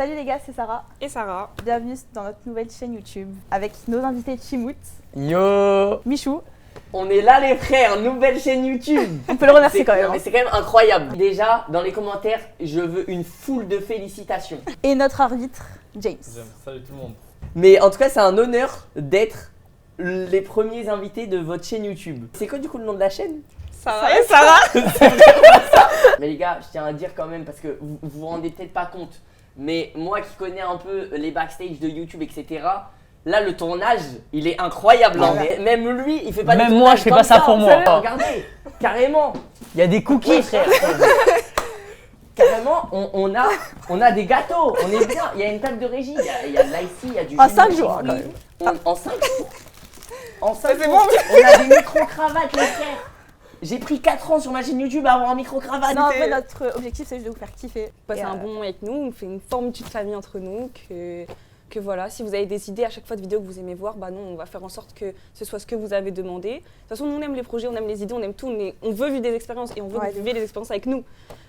Salut les gars, c'est Sarah. Et Sarah. Bienvenue dans notre nouvelle chaîne YouTube avec nos invités Chimout, Yo, Michou. on est là les frères, nouvelle chaîne YouTube. On peut le remercier quand même. Non, mais c'est quand même incroyable. Déjà, dans les commentaires, je veux une foule de félicitations. Et notre arbitre, James. Salut tout le monde. Mais en tout cas, c'est un honneur d'être les premiers invités de votre chaîne YouTube. C'est quoi du coup le nom de la chaîne? Sarah et Sarah. Mais les gars, je tiens à dire quand même, parce que vous vous rendez peut-être pas compte, mais moi qui connais un peu les backstage de YouTube, etc., là le tournage, il est incroyable. Hein. Mais même lui, il fait pas de Même tournage moi, je fais comme pas ça pour moi. Regardez, carrément. Il y a des cookies, frère. Carrément, on a des gâteaux, on est bien. Il y a une table de régie, il y a de l'ici, il y a du En jus 5 de jours, fruits. quand même. En 5 jours. En 5 c'est jours. bon. On a des micro-cravates, les frères. J'ai pris 4 ans sur ma chaîne YouTube à avoir un micro-cravate. Non, en fait, notre objectif c'est juste de vous faire kiffer. Passer Et, un bon moment avec nous, on fait une formidable famille entre nous, que voilà, si vous avez des idées à chaque fois de vidéos que vous aimez voir, bah non, on va faire en sorte que ce soit ce que vous avez demandé. De toute façon, nous on aime les projets, on aime les idées, on aime tout, on veut vivre des expériences et on veut Ouais, que vous viviez des expériences avec nous.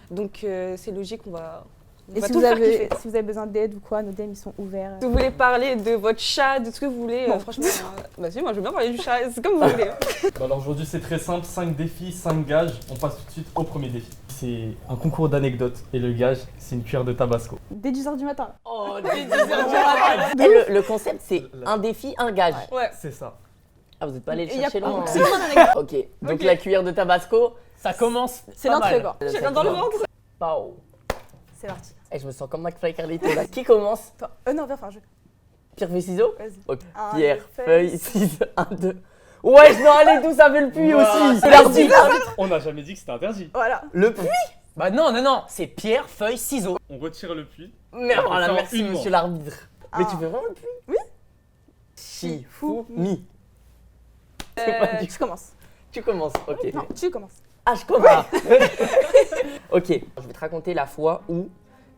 Donc c'est logique, on va Et si tout vous, faire kiffer. si vous avez besoin d'aide ou quoi, nos DM ils sont ouverts. Si vous voulez parler de votre chat, de ce que vous voulez, Bon. franchement, vas-y, moi je veux bien parler du chat, c'est comme vous voulez. Hein. Bah alors aujourd'hui c'est très simple, 5 défis, 5 gages. On passe tout de suite au premier défi. C'est un concours d'anecdotes et le gage c'est une cuillère de tabasco. Dès 10h du matin. Oh, dès 10 heures du matin. Et le concept c'est un défi, un gage. Ouais. C'est ça. Ah, vous êtes pas allé le Et y a chercher pas- loin. c'est hein. vraiment un anecdote. Ok, donc Ok. la cuillère de tabasco. Ça commence. C'est pas l'entrée mal. quoi. J'ai rien dans le ventre. Pao. C'est parti. Eh, je me sens comme McFly Carlito là. Qui commence? Toi. Non, viens, enfin je. Pierre, feuille, ciseaux? Vas-y. Ok. Un, Pierre, deux, feuille, ciseaux, 1, 2. Ouais, non, allez, d'où ça veut le puits Ouah, aussi? c'est L'arbitre. On n'a jamais dit que c'était interdit. Voilà. Le puits? Bah non, c'est pierre, feuille, ciseaux. On retire le puits. Merde, On voilà, fait en merci une monsieur main. l'arbitre. Mais Ah. tu fais vraiment le puits? Oui. Shifumi. C'est pas du Tu commences. Tu commences, ok. Non, tu commences. Ah, je commence. Ok, je vais te raconter la fois où,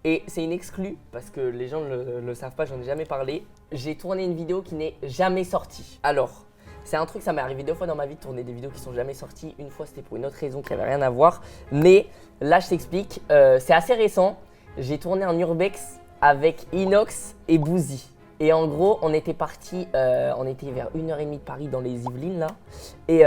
et c'est une exclue, parce que les gens ne le savent pas, j'en ai jamais parlé, j'ai tourné une vidéo qui n'est jamais sortie. Alors, c'est un truc, ça m'est arrivé 2 fois dans ma vie de tourner des vidéos qui sont jamais sorties. Une fois, c'était pour une autre raison qui n'avait rien à voir. Mais là, je t'explique, c'est assez récent. J'ai tourné un urbex avec Inox et Boozy. Et en gros, on était parti, on était vers 1h30 de Paris dans les Yvelines là. Et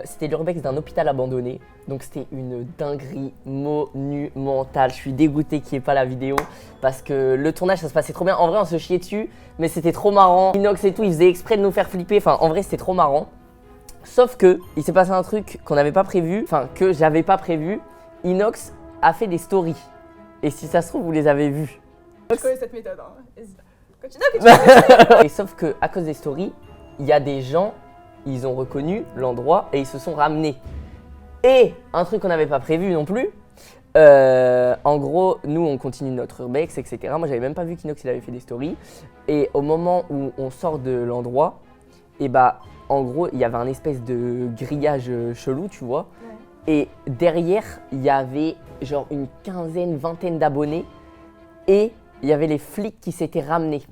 c'était l'urbex d'un hôpital abandonné. Donc c'était une dinguerie monumentale. Je suis dégoûté qu'il n'y ait pas la vidéo. Parce que le tournage, ça se passait trop bien. En vrai, on se chiait dessus, mais c'était trop marrant. Inox et tout, ils faisaient exprès de nous faire flipper. Enfin, en vrai, c'était trop marrant. Sauf que, il s'est passé un truc qu'on n'avait pas prévu. Enfin, que j'avais pas prévu. Inox a fait des stories. Et si ça se trouve, vous les avez vues. Je connais cette méthode. Hein. Vas-y. Continue. Et sauf que à cause des stories, il y a des gens, ils ont reconnu l'endroit et ils se sont ramenés. Et un truc qu'on n'avait pas prévu non plus, en gros, nous on continue notre urbex, etc. Moi j'avais même pas vu qu'Inox il avait fait des stories. Et au moment où on sort de l'endroit, et bah en gros il y avait un espèce de grillage chelou, tu vois. Et derrière, il y avait genre une quinzaine, vingtaine d'abonnés. Et il y avait les flics qui s'étaient ramenés.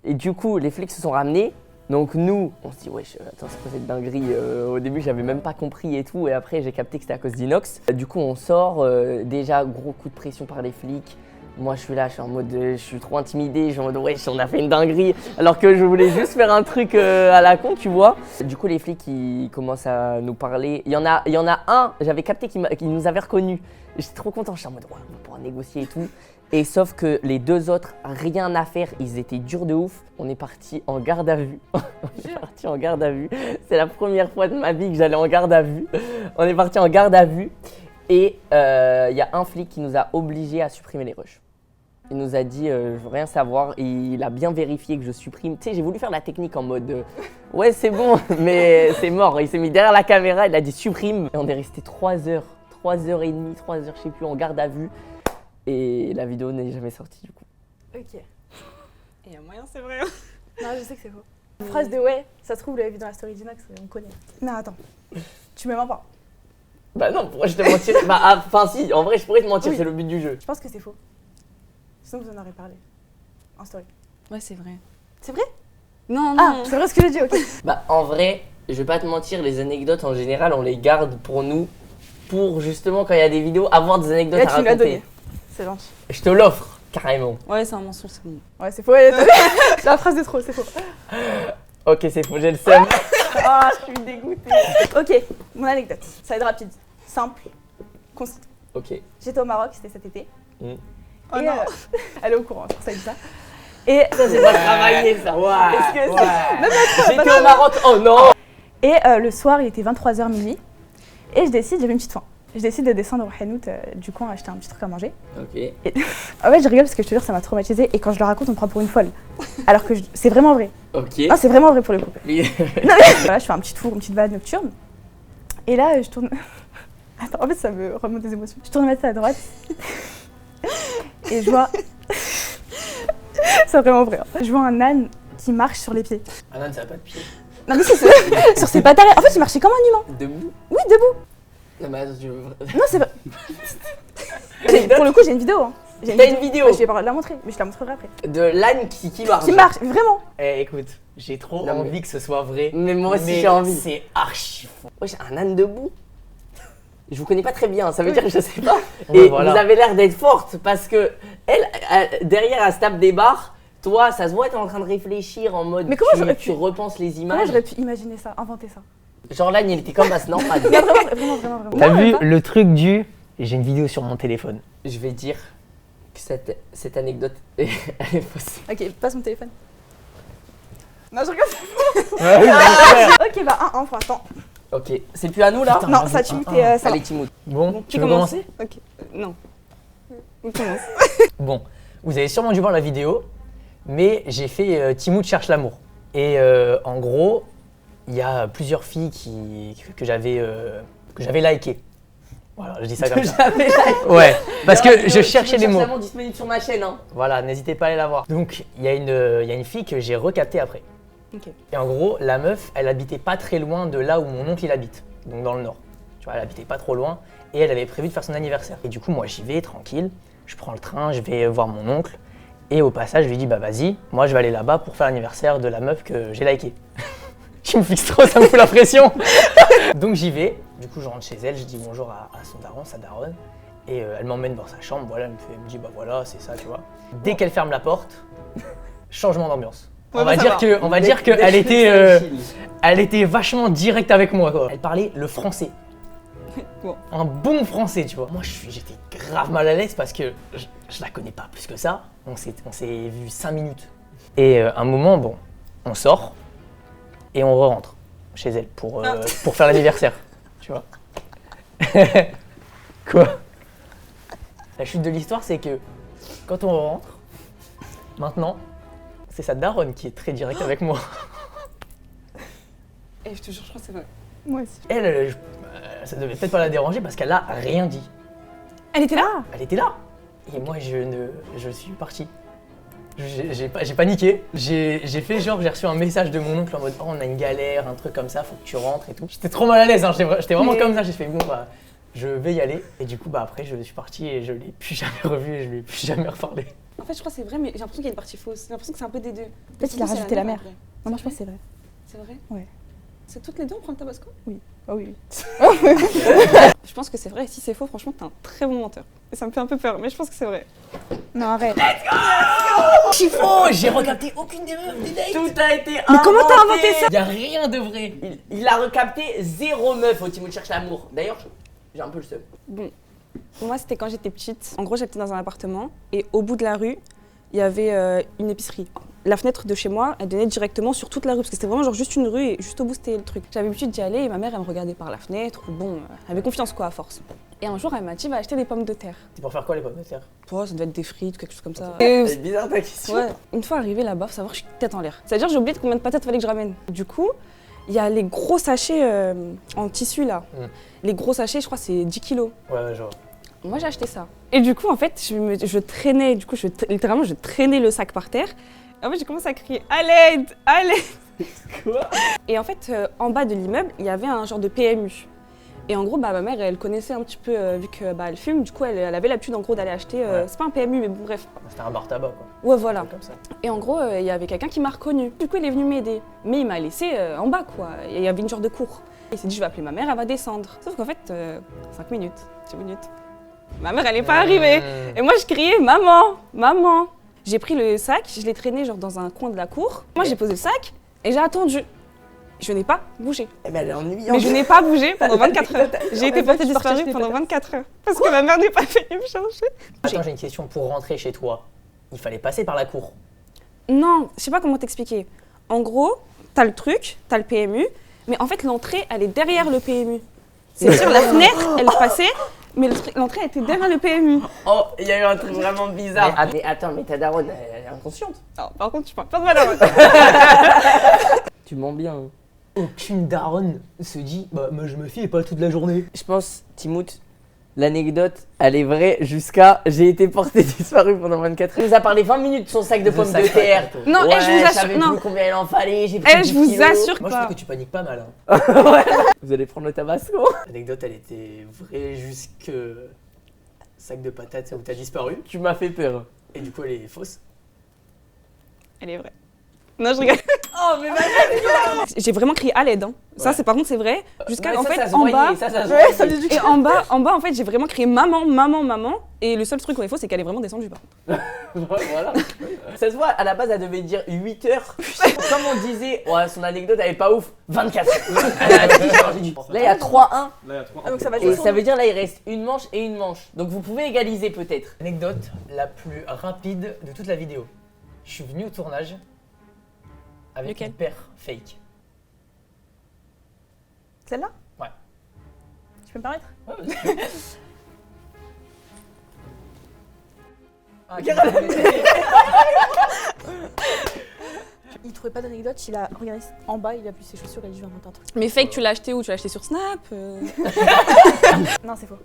Et du coup, les flics se sont ramenés. Donc nous, on se dit, wesh, attends, c'est quoi cette dinguerie? Au début, j'avais même pas compris et tout. Et après, j'ai capté que c'était à cause d'Inox. Du coup, on sort. Déjà, gros coup de pression par les flics. Moi, je suis là, je suis en mode, je suis trop intimidé. Je suis en mode, wesh, on a fait une dinguerie. Alors que je voulais juste faire un truc à la con, tu vois. Du coup, les flics, ils commencent à nous parler. Il y en a un, j'avais capté qu'il nous avait reconnus. J'étais trop content. Je suis en mode, ouais, on va pouvoir négocier et tout. Et sauf que les 2 autres, rien à faire, ils étaient durs de ouf. On est parti en garde à vue. C'est la première fois de ma vie que j'allais en garde à vue. On est parti en garde à vue. Et il y a un flic qui nous a obligés à supprimer les rushs. Il nous a dit, je veux rien savoir. Et il a bien vérifié que je supprime. Tu sais, j'ai voulu faire la technique en mode, ouais, c'est bon, mais c'est mort. Il s'est mis derrière la caméra, il a dit supprime. Et on est resté 3 heures, 3h30, 3 heures, je sais plus, en garde à vue. Et la vidéo n'est jamais sortie du coup. Ok. Et il y a moyen, c'est vrai. Non, je sais que c'est faux. Phrase de ouais, ça se trouve, vous l'avez vu dans la story d'Inox, on connaît. Non, attends. Tu me mens pas. Bah non, pourquoi je te mentirais? Bah enfin si, en vrai je pourrais te mentir, Oui. c'est le but du jeu. Je pense que c'est faux. Sinon, vous en aurez parlé. En story. Ouais, c'est vrai. C'est vrai? Non, Ah, non. c'est vrai ce que j'ai dit, ok. Bah en vrai, je vais pas te mentir, les anecdotes en général on les garde pour nous. Pour justement quand il y a des vidéos, avoir des anecdotes Là, à tu me l'as raconter. donné. C'est gentil. Je te l'offre. Carrément. Ouais, c'est un mensonge, c'est bon. Ouais, c'est faux. C'est la phrase de trop, c'est faux. Ok, c'est faux, j'ai le seum. Ah, je suis dégoûtée. Ok, mon anecdote. Ça va être rapide. Simple. Concise. Ok. J'étais au Maroc, c'était cet été. Mm. Oh Et, non. elle est au courant, pour ça, elle dit ça. Et Ça, c'est pas travaillé, ça. Ouais. Est-ce que c'est... J'étais au Maroc. Oh non. Et le soir, il était 23h minuit. Et j'avais une petite faim. Je décide de descendre au Hanout du coin acheter un petit truc à manger. Ok. En fait, je rigole parce que je te jure, ça m'a traumatisée. Et quand je le raconte, on me prend pour une folle. Alors que c'est vraiment vrai. Ok. Non, c'est vraiment vrai pour le coup. Mais- Non, mais voilà, je fais un petit tour, une petite balade nocturne. Et là, je tourne. Attends, en fait, ça me remonte des émotions. Je tourne ma tête à droite. Et je vois. C'est vraiment vrai. Hein. Je vois un âne qui marche sur les pieds. Un âne, ça n'a pas de pied. Non, mais c'est sur ses pattes arrière. En fait, il marchait comme un humain. Debout. Oui, debout. Non, mais attends, tu veux... Non, c'est pas. Pour le coup, j'ai une vidéo. Hein. J'ai T'as une vidéo Ouais, je vais pas la montrer, mais je la montrerai après. de l'âne qui marche. Qui marche, vraiment. Eh, écoute, j'ai trop Non, mais- envie que ce soit vrai. Mais moi aussi, mais j'ai envie. C'est archi faux. Wesh, un âne debout. Je vous connais pas très bien, ça veut Oui. dire que je sais pas. Ouais, Et voilà. vous avez l'air d'être forte parce que derrière, elle se tape des barres. Toi, ça se voit, t'es en train de réfléchir en mode. Mais comment j'aurais tu pu- repenses les Comment images. j'aurais pu imaginer ça, inventer ça? Genre l'âne, il était comme à ce normal. Non, vraiment. T'as Non, vu même pas. le truc du. J'ai une vidéo sur mon téléphone. Je vais dire que cette anecdote, elle est fausse. Ok, passe mon téléphone. Non, je rigole. Ok, bah 1-1 pour l'instant. Ok, c'est plus à nous là. Putain. Non, ça, Timothée, ça va. Allez, Timothée. Bon, tu veux commences commencer? Ok. Non. On commence. Bon, vous avez sûrement dû voir la vidéo, mais j'ai fait Timothée cherche l'amour. Et en gros, il y a plusieurs filles que j'avais likées. Voilà, je dis ça comme ça. J'avais la- Ouais, parce La que vidéo, je cherchais les Timothée mots. cherche l'amour disponible sur ma chaîne. Hein. Voilà, n'hésitez pas à aller la voir. Donc, il y a une fille que j'ai recaptée après. Ok. Et en gros, la meuf, elle habitait pas très loin de là où mon oncle il habite, donc dans le nord. Tu vois, elle habitait pas trop loin et elle avait prévu de faire son anniversaire. Et du coup, moi, j'y vais tranquille, je prends le train, je vais voir mon oncle et au passage, je lui dis bah vas-y, moi je vais aller là-bas pour faire l'anniversaire de la meuf que j'ai likée. Tu me fixes trop, ça me fout la pression. Donc j'y vais, du coup je rentre chez elle, je dis bonjour à son daron, sa daronne, et elle m'emmène dans sa chambre, voilà, elle me dit bah voilà, c'est ça, tu vois. Dès qu'elle ferme la porte, changement d'ambiance. Ouais, On va ça dire va. que, on va dire Dès- qu'elle dès que était, c'est chill. elle était vachement directe avec moi, quoi. Elle parlait le français. Bon. Un bon français, tu vois. Moi, j'étais grave mal à l'aise parce que je la connais pas plus que ça. On s'est vu 5 minutes. Et un moment, bon, on sort et on rentre chez elle pour faire l'anniversaire, tu vois. Quoi? La chute de l'histoire, c'est que quand on rentre, maintenant, c'est sa daronne qui est très directe avec moi. Et je te jure, je crois que c'est vrai. Moi aussi. Elle, ça devait peut-être pas la déranger parce qu'elle a rien dit. Elle était là? Elle était là. Et moi, je suis parti. J'ai paniqué. J'ai fait genre, j'ai reçu un message de mon oncle en mode oh, on a une galère, un truc comme ça, faut que tu rentres et tout. J'étais trop mal à l'aise, hein, j'étais vraiment Mais- comme ça. J'ai fait bon, bah, je vais y aller. Et du coup, bah, après, je suis parti et je l'ai plus jamais revu et je lui ai plus jamais reparlé. En fait, je crois que c'est vrai, mais j'ai l'impression qu'il y a une partie fausse. J'ai l'impression que c'est un peu des deux. Peut-être qu'il a C'est rajouté la mère. en vrai. Non, moi je pense que c'est vrai. C'est vrai? Ouais. C'est toutes les deux, on prend le tabasco? Oh oui. Je pense que c'est vrai. Si c'est faux, franchement, t'es un très bon menteur. Et ça me fait un peu peur, mais je pense que c'est vrai. Non, arrête. Chiffon, j'ai recapté aucune des meufs des dates. Tout a été Mais comment t'as inventé ça? Y a rien de vrai. Il a recapté 0 meuf au Timothée cherche l'amour. D'ailleurs, j'ai un peu le seum. Bon, moi, c'était quand j'étais petite. En gros, j'habitais dans un appartement et au bout de la rue, il y avait une épicerie. La fenêtre de chez moi, elle donnait directement sur toute la rue parce que c'était vraiment genre juste une rue et juste au bout, c'était le truc. J'avais l'habitude d'y aller et ma mère, elle me regardait par la fenêtre. Bon, elle avait confiance quoi à force. Et un jour, elle m'a dit va acheter des pommes de terre. C'est pour faire quoi les pommes de terre? Oh, ça devait être des frites, quelque chose comme ça. C'est bizarre ta question. Ouais, une fois arrivée là-bas, faut savoir que je suis tête en l'air. C'est-à-dire j'ai oublié de combien de patates fallait que je ramène. Du coup, il y a les gros sachets en tissu là. Mm. Les gros sachets, je crois c'est 10 kilos. Ouais, genre. Moi j'ai acheté ça. Et du coup en fait, je traînais, du coup littéralement je traînais le sac par terre. Et en fait j'ai commencé à crier à l'aide, à l'aide. Quoi? Et en fait en bas de l'immeuble, il y avait un genre de PMU. Et en gros, bah, ma mère, elle connaissait un petit peu, vu que bah, elle fume, du coup, elle avait l'habitude en gros d'aller acheter. Ouais. C'est pas un PMU, mais bon, bref. C'était un bar tabac quoi. Ouais, voilà. Un truc comme ça. Et en gros, il y avait quelqu'un qui m'a reconnu. Du coup, il est venu m'aider. Mais il m'a laissé en bas, quoi. Il y avait une genre de cour. Il s'est dit, je vais appeler ma mère, elle va descendre. Sauf qu'en fait, 5 minutes, 10 minutes. Ma mère, elle est pas arrivée. Et moi, je criais « Maman, maman !» J'ai pris le sac, je l'ai traîné genre dans un coin de la cour. Moi, j'ai posé le sac et j'ai attendu. Je n'ai pas bougé. Eh ben, elle est ennuyante. Mais je n'ai pas bougé pendant 24 heures. J'ai été portée disparue pendant 24 heures. Parce que ma mère n'est pas venue me chercher. Attends, j'ai une question. Pour rentrer chez toi, il fallait passer par la cour. Non, je sais pas comment t'expliquer. En gros, t'as le truc, t'as le PMU, mais en fait, l'entrée, elle est derrière le PMU. C'est sûr, la fenêtre, elle passait, mais l'entrée était derrière le PMU. Oh, il y a eu un truc vraiment bizarre. Mais attends, mais ta daronne, elle est inconsciente. Alors, par contre, tu parles pas de ma daronne. Tu mens bien. Hein. Aucune daronne se dit bah moi je me fie pas toute la journée. Je pense, Timoth, l'anecdote, elle est vraie jusqu'à j'ai été porté disparu pendant 24 heures. Il nous a parlé 20 minutes de son sac de pommes de terre. Non, ouais, je vous assure, savais non. plus combien il en fallait, j'ai pris 10 Je vous kilos. assure Moi je pas. trouve que tu paniques pas mal. Hein. Vous allez prendre le tabasco. L'anecdote elle était vraie jusque sac de patates où t'as disparu. Tu m'as fait peur. Et du coup elle est fausse. Elle est vraie. Non, je rigole. Oh, mais J'ai vraiment crié à l'aide. Hein. Ça, Ouais. c'est par contre, c'est vrai. Jusqu'à en ça, fait, ça se en voyait, bas. ça se Ouais, voyait. ça lui dit. Et en bas, en fait, j'ai vraiment crié maman, maman, maman. Et le seul truc qu'on est faux, c'est qu'elle est vraiment descendue. Par contre. Voilà. Ça se voit, à la base, elle devait dire 8 heures. Comme on disait, ouais, son anecdote, elle est pas ouf. 24. Là, il y a 3-1. Là, il y a 3. Ah, donc ça va Et descendre. ça veut dire, là, il reste une manche et une manche. Donc, vous pouvez égaliser peut-être. Anecdote la plus rapide de toute la vidéo. Je suis venu au tournage avec Lequel une paire fake. Celle-là? Ouais. Tu peux me permettre? Ah, Il trouvait pas d'anecdote, il a regardé en bas, il a vu ses chaussures et il a dit je vais inventer un truc. Mais fake, tu l'as acheté où? Tu l'as acheté sur Snap? Non, c'est faux.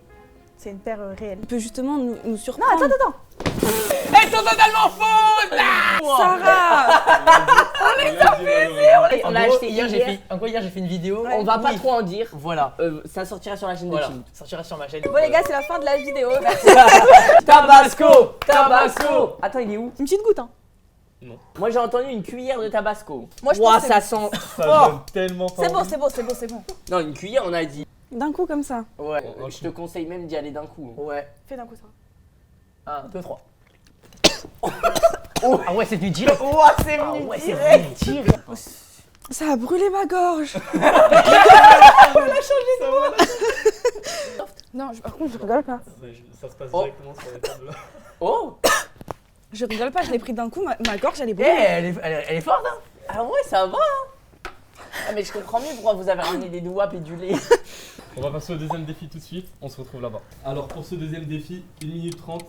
C'est une paire réelle. Il peut justement nous Non, surprendre. attends. Elles sont totalement fausses. Sarah! On En l'a gros, acheté hier, hier. j'ai fait une vidéo. On va pas Oui. trop en dire. Voilà. Ça sortira sur la chaîne de Voilà. Tim. Ça sortira sur ma chaîne. Bon les gars, c'est la fin de la vidéo. Tabasco. Tabasco. Attends, il est où? Une petite goutte, hein. Moi, j'ai entendu une cuillère de tabasco. Moi, je Ouah, pense que ça sent. Ça donne tellement pas C'est bon, envie. c'est bon. Non, une cuillère, on a dit. D'un coup, comme ça. Ouais. Ok. Je te conseille même d'y aller d'un coup. Ouais. Fais d'un coup ça. 1, 2, 3. Ah ouais, c'est du deal. Ouah, c'est Ah venu ouais, c'est direct. direct. Ça a brûlé ma gorge. Non, par contre, je rigole pas. Ça se passe Oh. directement sur la table. Oh. Je rigole pas, je l'ai pris d'un coup, ma gorge, elle est Eh, brûlée. elle est forte, hein. Ah ouais, ça va. Hein. Ah, mais je comprends mieux pourquoi vous avez ramené des doigts et du lait. On va passer au deuxième défi tout de suite. On se retrouve là-bas. Alors, pour ce deuxième défi, 1 minute 30,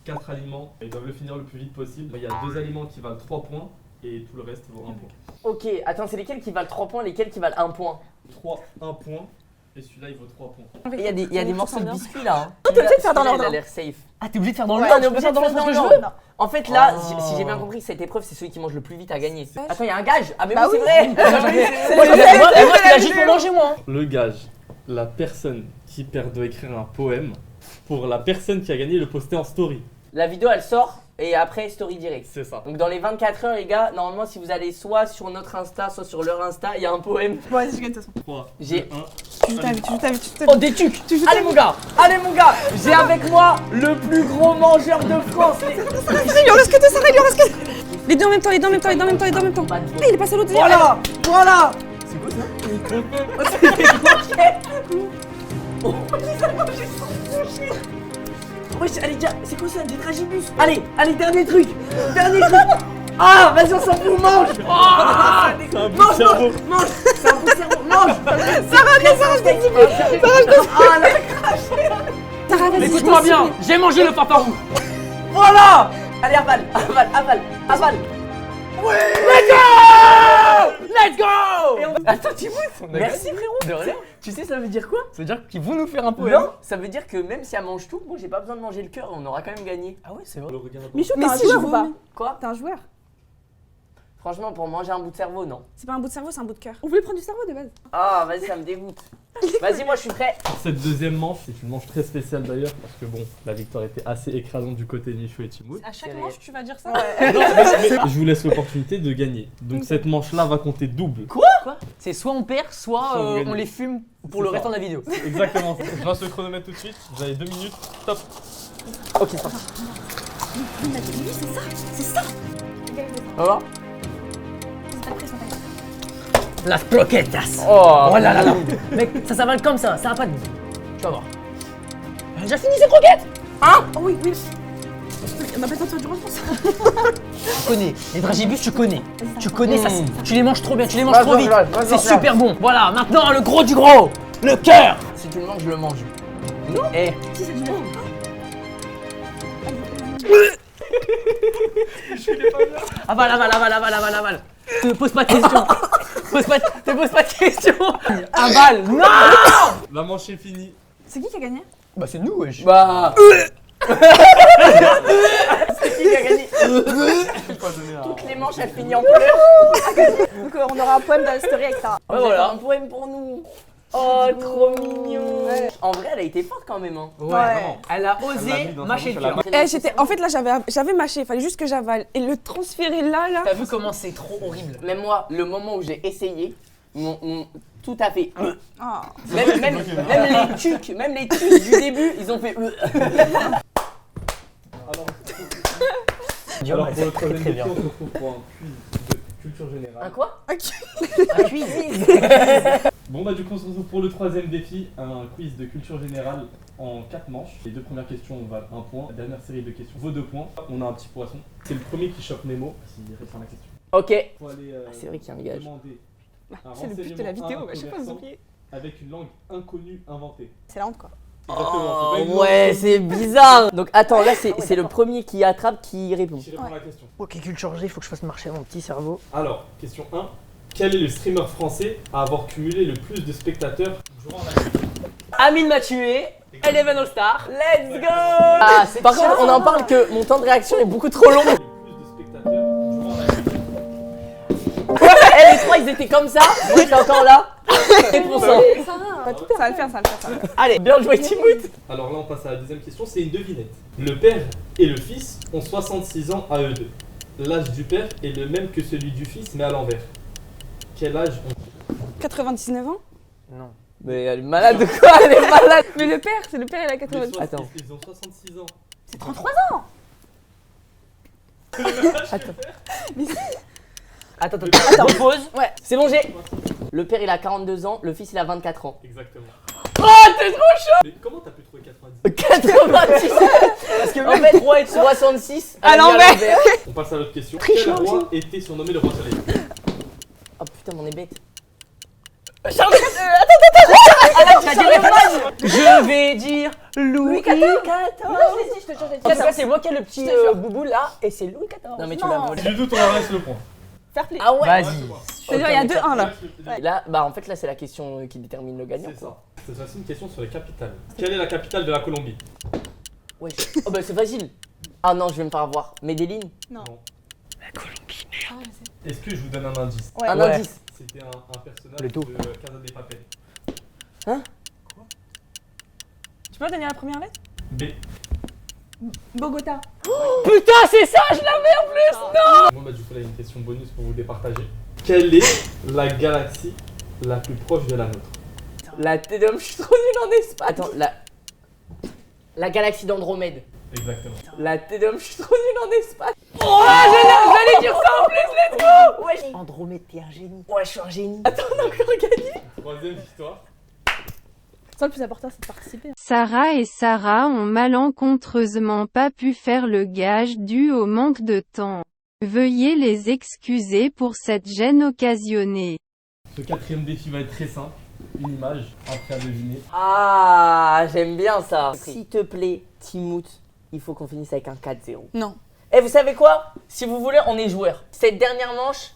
4 aliments. Ils doivent le finir le plus vite possible. Il y a 2 aliments qui valent 3 points et tout le reste vaut 1 point. Ok, attends, c'est lesquels qui valent 3 points, lesquels qui valent 1 point? 3, 1 point. Et celui-là, il vaut 3 points. Et il y a des morceaux de biscuits là. Hein. t'es obligé de faire dans Celui-là, l'ordre. Il a l'air safe. Ah, t'es obligé de faire dans Ouais, le on est obligé de faire dans le l'ordre. jeu. En fait, là, Oh. si j'ai bien compris, cette épreuve, c'est celui qui mange le plus vite à gagner. Ouais. Attends, il y a un gage. Ah, mais Bah oui, oui. c'est vrai. Moi, je l'agite pour manger, moi. Le gage, la personne qui perd doit écrire un poème pour la personne qui a gagné le poster en story. La vidéo, elle sort et après, story direct. C'est ça. Donc, dans les 24 heures, les gars, normalement, si vous allez soit sur notre Insta, soit sur leur Insta, il y a un poème. Bon, vas-y, je gagne de toute façon. 3, J'ai- 1. Tu joues ta vie, tu joues ta vie, tu joues ta Oh, vie. des tucs. Allez, mon gars. Allez, mon gars. J'ai avec moi le plus gros mangeur de France. Il lui en reste que deux, Sarah, il lui en reste que deux. Les deux en même temps, les deux en même temps, les deux en même temps, les deux en même temps. Ah, il est passé à l'autre. Voilà. Voilà. Wesh, allez, tiens, c'est quoi ça, des tragibus? Allez, dernier truc. Ah, vas-y, on s'en fout, mange. Ah, C'est un bout de mange, cerveau. mange. C'est un bout de cerveau, mange. Sarah, je Sarah, vas-y. Écoute-moi bien, j'ai mangé le paparou. Voilà. Allez, avale. Let's go. Attends, tu vois? Merci, frérot. De rien. Tu sais, ça veut dire quoi? Ça veut dire qu'ils vont nous faire un poème. Non, ça veut dire que même si elle mange tout, moi j'ai pas besoin de manger le cœur, on aura quand même gagné. Ah ouais, c'est vrai. Le regard Michou, Mais t'es un si, joueur je ou pas? vomis. Quoi? T'es un joueur? Franchement, pour manger un bout de cerveau, non. C'est pas un bout de cerveau, c'est un bout de cœur. On voulait prendre du cerveau de base. Ah, vas-y, ça me dégoûte. Vas-y, moi je suis prêt. Pour cette deuxième manche, c'est une manche très spéciale d'ailleurs, parce que bon, la victoire était assez écrasante du côté de Michou et Timout. À chaque C'est manche, tu vas dire ça Je vous laisse l'opportunité de gagner. Donc cette manche-là va compter double. C'est soit on perd, soit Soit on gagne. on les fume pour C'est le ça. restant de la vidéo. Exactement. Je lance le chronomètre tout de suite. Vous avez 2 minutes. Top. Ok, c'est parti. C'est ça. Au revoir. Las croquetas. Oh, Oh là là là. Mec, ça s'avale comme ça a pas de goût. Tu vas voir. Elle a déjà fini ses croquettes. Oh oui, oui. On a pas le temps de faire du rangement. Tu connais, les dragibus, tu connais. Tu connais ça, Mm. tu les manges trop bien, tu les manges Vas-y, trop vite. vas-y, C'est vas-y. super bon. Voilà, maintenant le gros du gros, le cœur. Si tu le manges, je le mange. Non. Eh, Si, c'est du bon. Avale. Te pose pas de questions. Te pose pas de questions. Avale. Non. La manche est finie. C'est qui a gagné? Bah c'est nous, wesh. bah. C'est qui a gagné? Toutes les manches, elles finissent en pleurs. Donc on aura un poème dans la story avec ça. On va faire un poème pour nous. Oh, trop mignon. En vrai, elle a été forte quand même. Hein. vraiment. Elle a Elle l'a osé mis dans sa mâcher bouche, le elle a cœur. En fait là j'avais mâché, il fallait juste que j'avale. Et le transférer là. T'as vu comment c'est trop horrible. Même moi, le moment où j'ai essayé, tout a fait. Ah. Même les tucs du début, ils ont fait. Alors pour le très troisième très défi, bien. on se retrouve pour un quiz de culture Un générale. quoi? Un quiz. Bon bah du coup on se retrouve pour le troisième défi, un quiz de culture générale en 4 manches. Les 2 premières questions valent 1 point, la dernière série de questions vaut 2 points. On a un petit poisson. C'est le premier qui chope Nemo, s'il répond à la question. Ok. Faut aller C'est vrai qu'il y a un gage. demander un C'est le but de la renseignement vidéo, à un bah, je sais pas, vous commerçant oubliez. avec une langue inconnue inventée. C'est la honte quoi. Exactement, c'est pas une Ouais, langue c'est bizarre. Donc attends, là c'est le premier qui attrape qui répond. qui répond à la question. Ok, culture G, il faut que je fasse marcher mon petit cerveau. Alors, question 1. Quel est le streamer français à avoir cumulé le plus de spectateurs durant la nuit? Amine m'a tué. Eleven All Star. Let's go. Ah, par contre, on en parle que mon temps de réaction est beaucoup trop long. Le plus de spectateurs durant la nuit. Eh, les trois, ils étaient comme ça. Moi, j'étais encore là. Et pour ça. Ça va le faire, ça va le faire. Allez, bien joué, Timout. Alors là, on passe à la deuxième question, c'est une devinette. Le père et le fils ont 66 ans à eux deux. L'âge du père est le même que celui du fils, mais à l'envers. Quel âge ont 99 ans. Non. Mais elle est malade de quoi? Elle est malade. Mais le père, c'est le père, il a 90 ans. Attends. Ils ont 66 ans. C'est 33 ans. Attends. Repose. C'est bon, j'ai. Le père, il a 42 ans. Le fils, il a 24 ans. Exactement. Oh, t'es trop chaud. Mais comment t'as pu trouver 90? 86. Parce que en fait, 3 et 66 À l'envers. On passe à l'autre question. Triche, Quel moi roi était surnommé le roi soleil? Oh putain, on est bête. Je vais dire Louis XIV. En tout cas, XIV. c'est moi qui ai le petit Je te jure. boubou là et c'est Louis XIV. Non, mais tu l'as volé. Du doute, on leur laisse le point. Fair play. Ah ouais. Vas-y. C'est-à-dire, il y a 2-1 là. Là, bah en fait, là, c'est la question qui détermine le gagnant. C'est ça. C'est aussi une question sur les capitales. Quelle est la capitale de la Colombie? Ouais. Oh bah c'est facile. Ah non, je vais me faire avoir. Medellin. Non. Est-ce que je vous donne un indice? Ouais. Un Ouais. indice. C'était un personnage Le dos. de Casa de Papel. Tu peux donner la première lettre? B. Bogota. Putain, c'est ça, je l'avais. Bon bah du coup là, il y a une question bonus pour vous départager. Quelle est la galaxie la plus proche de la nôtre? La Tédum, je suis trop nul en espace. Attends, la galaxie d'Andromède. Exactement. La Tédum, je suis trop nul en espace. Oh, j'allais dire ça en plus, let's go. Ouais, Andromède, t'es un génie. ouais, je suis un génie. Attends, on a encore gagné. Troisième victoire. Ça, le plus important, c'est de participer. Sarah et Sarah ont malencontreusement pas pu faire le gage dû au manque de temps. Veuillez les excuser pour cette gêne occasionnée. Ce quatrième défi va être très simple. Une image, après à deviner. Ah, j'aime bien ça. S'il te plaît, Timout, il faut qu'on finisse avec un 4-0. Non. Et vous savez quoi? Si vous voulez, on est joueurs. Cette dernière manche,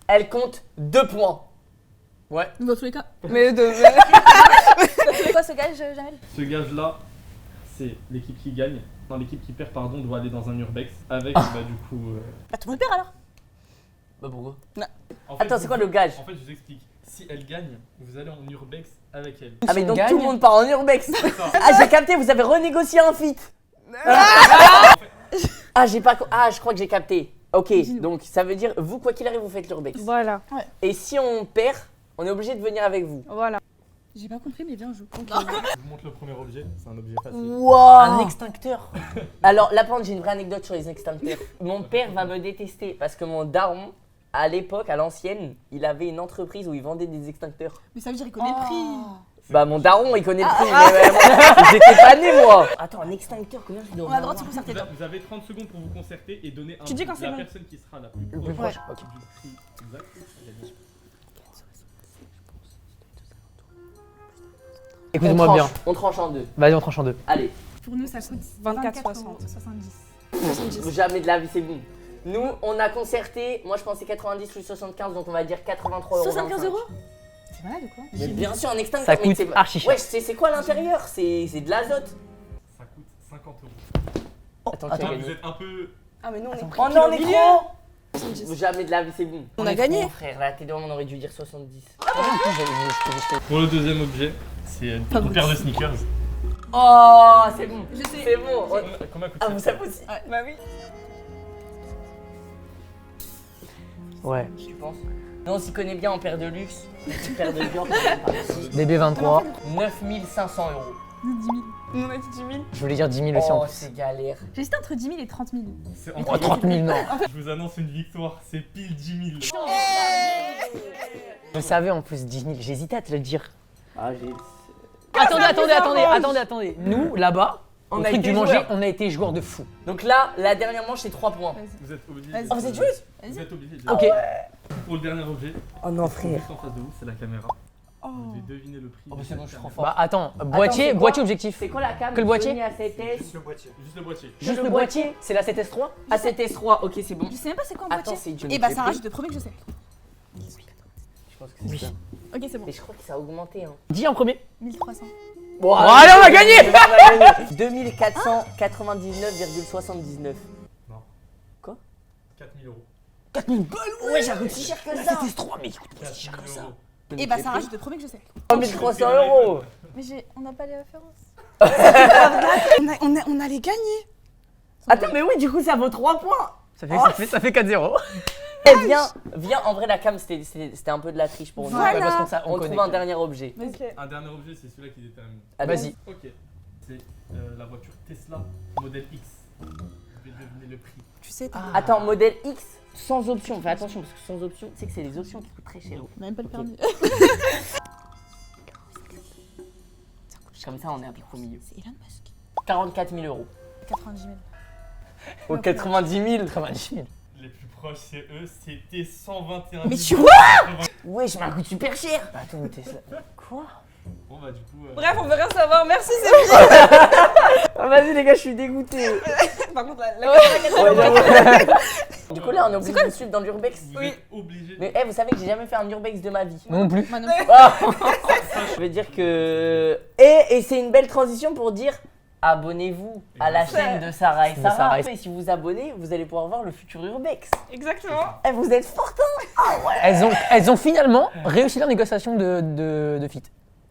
elle compte 2 points. Ouais. Dans tous les cas. Mais de. C'est quoi ce gage, Jamel? Ce gage-là, c'est l'équipe qui gagne. Non, l'équipe qui perd, pardon, doit aller dans un urbex avec, bah du coup... Bah, tout le monde perd alors. Bah pourquoi? En fait, Attends, c'est quoi le gage? En fait, je vous explique. Si elle gagne, vous allez en urbex avec elle. Ah mais Si on donc gagne- tout le monde part en urbex. C'est ça. Ah j'ai capté, vous avez renégocié un feat. Ah j'ai pas... Ah je crois que j'ai capté. Ok, donc ça veut dire, vous quoi qu'il arrive, vous faites l'urbex. Voilà. Et si on perd, on est obligé de venir avec vous. Voilà. J'ai pas compris, mais viens, joue. Je vous montre le premier objet. C'est un objet facile. Wow. Un extincteur. Alors là par contre j'ai une vraie anecdote sur les extincteurs. Mon père va me détester parce que mon daron, à l'époque, à l'ancienne, il avait une entreprise où il vendait des extincteurs. Mais ça veut dire qu'il connaît le prix. Bah mon daron il connaît le prix, mais moi, j'étais pas né moi. Attends, un extincteur, combien je dois On a le droit de avoir se concerter. Vous avez 30 secondes pour vous concerter et donner un Tu dis prix. quand c'est La bon. personne qui sera la plus Le plus proche proche. Ok. du prix exact. elle gagne. Écoute-moi bien. On tranche en deux. Vas-y, on tranche en deux. Allez, Pour nous, ça coûte 24,60. 70. jamais de la vie c'est bon. Nous on a concerté, moi je pensais 90 plus 75 donc on va dire 83 €. 75 €? C'est malade ou quoi? Mais bien sûr un extincteur. Ça mais coûte c'est- archi cher. Ouais, c'est quoi à l'intérieur? C'est de l'azote. Ça coûte 50 €. Attends, attends, qui a Vous gagné? êtes un peu. Ah mais nous on est Oh non, les gros! Jamais de la vie c'est bon. On a est gagné. trop, frère, la tête de on aurait dû dire 70. Pour le deuxième objet, c'est une paire de sneakers. Oh, c'est bon. Je sais. C'est bon. Combien coûte Ah, ça? vous savez aussi? Bah oui. Ouais. Tu penses? Nous on s'y connaît bien en paire de luxe. Une paire de Dior, DB23. 9500 €. 10 000. Nous on a dit 10 000. Je voulais dire 10 000 aussi en Oh, plus. c'est galère. J'hésitais entre 10 000 et 30 000. C'est Oh, entre 30 000, non. Je vous annonce une victoire, c'est pile 10 000. Je savais en plus 10 000. J'hésitais à te le dire. Ah, j'ai. Attendez. Nous, là-bas, On au a truc été du manger, joueurs. on a été joueurs de fou. Donc là, la dernière manche c'est 3 points. Vous êtes obligé. Vas-y. Oh, vous êtes joueuse? Vous êtes obligé. Ok. Pour le dernier objet, Oh non, frère. juste en face de vous, c'est la caméra. Vous devez deviner le prix. Oh, bah, c'est bon, je suis trop Caméra. fort. Bah attends, c'est boîtier, quoi boîtier objectif. C'est quoi la cam? Que le boîtier Sony A7S. Juste le boîtier. Juste le boîtier. Juste le boîtier, c'est la 7S3. A7S3, ok, c'est bon. Je sais même pas c'est quoi un Attends, boîtier. c'est Johnny. Et bah Sarah, je te promets que je sais. Je pense que c'est Oui. ça. Ok, c'est bon. Mais je crois que ça a augmenté. Hein. Dis en premier. 1300. Bon, allez, on a gagné. 2499,79. 4000 €. 4000 balles, Ouais, ça coûte si cher que La ça. 7S3, mais écoute, 4000 €. Et bah Sarah, je te promets que je sais. 3300 €. Mais on n'a pas les références. On allait gagner. Attends, mais oui, du coup, ça vaut 3 points. ça fait 4-0. Eh, viens, en vrai, la cam, c'était un peu de la triche pour nous. Voilà. Parce qu'on ça, On connaît. trouve un dernier objet. Ok. Un dernier objet, c'est celui-là qui détermine. Allez. Vas-y. Ok. C'est la voiture Tesla modèle X. Vous devez deviner le prix. Tu sais, t'as Attends, modèle X sans option. Fais attention parce que sans option, tu sais que c'est les options qui coûtent très cher. On a même pas le permis. Comme ça, on est un peu au milieu. C'est Elon Musk. 44 000 €. 90 000. Ou 90 000. 90 000. Les plus proches, c'est eux, c'était 121 000. Mais tu vois. Ouais, je m'a coûte super cher. Attends, mais Tesla. Quoi? Bon, bah, du coup. Bref, on veut rien savoir. Merci, c'est Ah, vas-y, les gars, je suis dégoûté. Par contre, la Du coup, là, on est obligé de vous suivre dans l'urbex. Vous êtes obligé. Mais vous savez que j'ai jamais fait un urbex de ma vie. Moi non plus. Moi non Je veux dire que. Et c'est une belle transition pour dire abonnez-vous à la chaîne de Sarah et De Sarah. Sarah et- Et si vous vous abonnez, vous allez pouvoir voir le futur urbex. Exactement. Eh, vous êtes fortes, hein? Elles ont finalement réussi leur négociation de fit.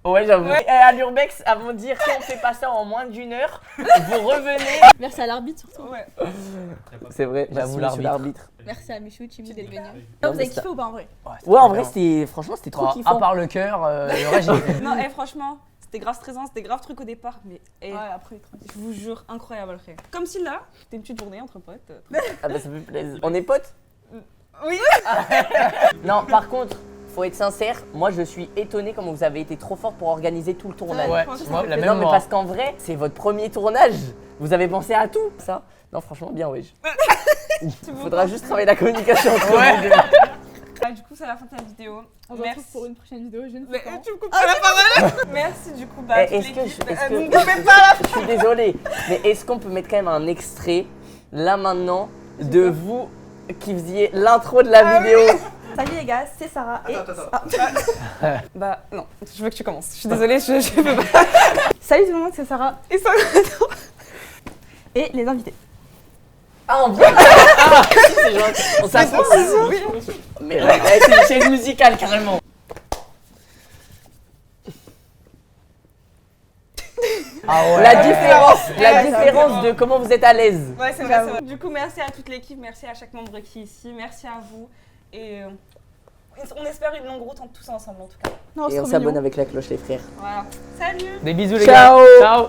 Ouais, j'avoue. Ouais. Et à l'urbex, à vous dire si on fait pas ça en moins d'une heure, vous revenez. Merci à l'arbitre surtout. Ouais. C'est vrai, J'avoue, j'avoue l'arbitre. l'arbitre. Merci à Michou, Timmy d'être venu. Non, Vous mais avez ça- kiffé ou pas en vrai? Ouais, en vrai, franchement, c'était trop À kiffant. part le cœur, le reste, j'ai fait. Non, franchement, c'était grave stressant, c'était grave truc au départ, mais après, tranquille. je vous jure, incroyable après. Comme si là, c'était une petite journée entre potes. Ah bah ça fait plaisir. On est potes? Oui. Non, par contre, faut être sincère, moi je suis étonné comment vous avez été trop fort pour organiser tout le tournage. Ouais, Franchement, moi, la Mais même non, mais moi. parce qu'en vrai, c'est votre premier tournage. Vous avez pensé à tout, ça. Non, franchement, bien, wesh. Il faudra juste travailler la communication entre vous deux. Ah, du coup, c'est la fin de la vidéo. On se retrouve pour une prochaine vidéo. Je ne sais Mais, pas. tu me coupes pas la parole. Merci du coup, bah, Eh, toute l'équipe. vous Ne me coupez pas la Je suis désolé, mais est-ce qu'on peut mettre quand même un extrait, là maintenant, de vous qui faisiez l'intro de la vidéo? Salut les gars, c'est Sarah et... Bah, non, je veux que tu commences. Je suis désolée, je peux pas. Salut tout le monde, c'est Sarah Et ça, et les invités. Ah, on vient. Ah, c'est gentil. On s'assoit. Mais ouais, c'est une chaise musicale carrément. Ah ouais. La différence de comment vous êtes à l'aise. Ouais, c'est vrai, c'est vrai. Du coup, merci à toute l'équipe, merci à chaque membre qui est ici, merci à vous. Et on espère une longue route tous ensemble en tout cas. Non, c'est Et on trop s'abonne mignon. avec la cloche, les frères. Voilà. Salut! Des bisous les Ciao. gars. Ciao.